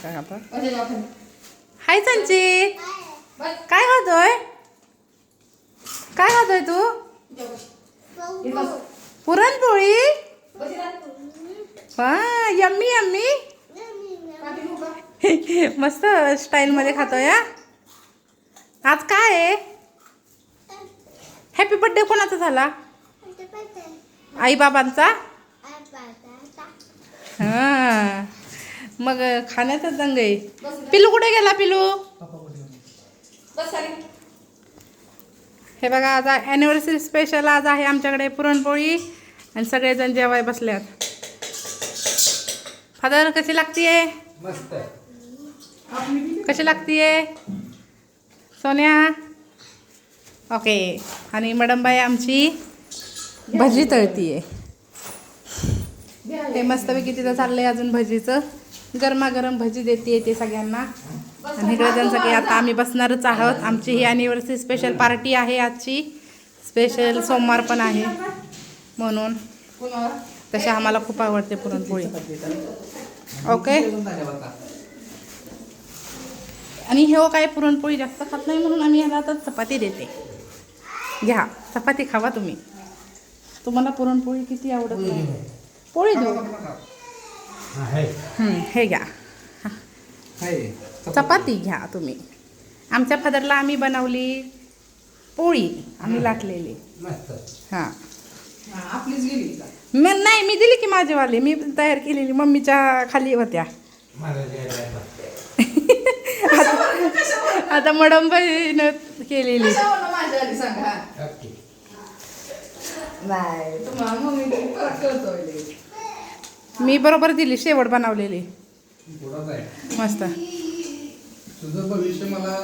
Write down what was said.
काय आपण हाय संचित, काय खातोय? काय खातोय तू? पुरणपोळी. वा, यम्मी यम्मी. मस्त स्टाईल मध्ये खातोय. आज काय आहे? हॅपी बर्थडे कोणाचा झाला? आई बाबांचा. हा, मग खाण्याचा दंग आहे. पिलू कुठे गेला? पिलू हे बघा, आज ॲनिव्हर्सरी स्पेशल आज आहे आमच्याकडे पुरणपोळी आणि सगळेजण जेवाय बसल्यात. फादर कशी लागतीये? मस्त. कशी लागतीये सोन्या? ओके. आणि मॅडमबाई आमची भजी तळतीये. हे मस्तपैकी तिथं चाललंय अजून भजीचं. गरमागरम भजी देते ते सगळ्यांना. आणि इकडे त्यांचं की आता आम्ही बसणारच आहोत. आमची ही ॲनिव्हर्सरी स्पेशल पार्टी आहे आजची. स्पेशल सोमवार पण आहे म्हणून. तसे आम्हाला खूप आवडते पुरणपोळी. ओके. आणि हे काय पुरणपोळी जास्त खात नाही म्हणून आम्ही ह्याला आता चपाती देते. घ्या चपाती खावा तुम्ही. तुम्हाला पुरणपोळी किती आवडत नाही? पोळी देऊ. हे घ्या चपाती घ्या तुम्ही. आमच्या फादरला आम्ही बनवली पोळी, आम्ही लाटलेली. हां, नाही मी दिली की माझीवाली मी तयार केलेली, मम्मीच्या खाली होत्या. आता मडंबाईनं केलेली. मी बरोबर दिली, शेवट बनवलेली. मस्त. तुझं भविष्य मला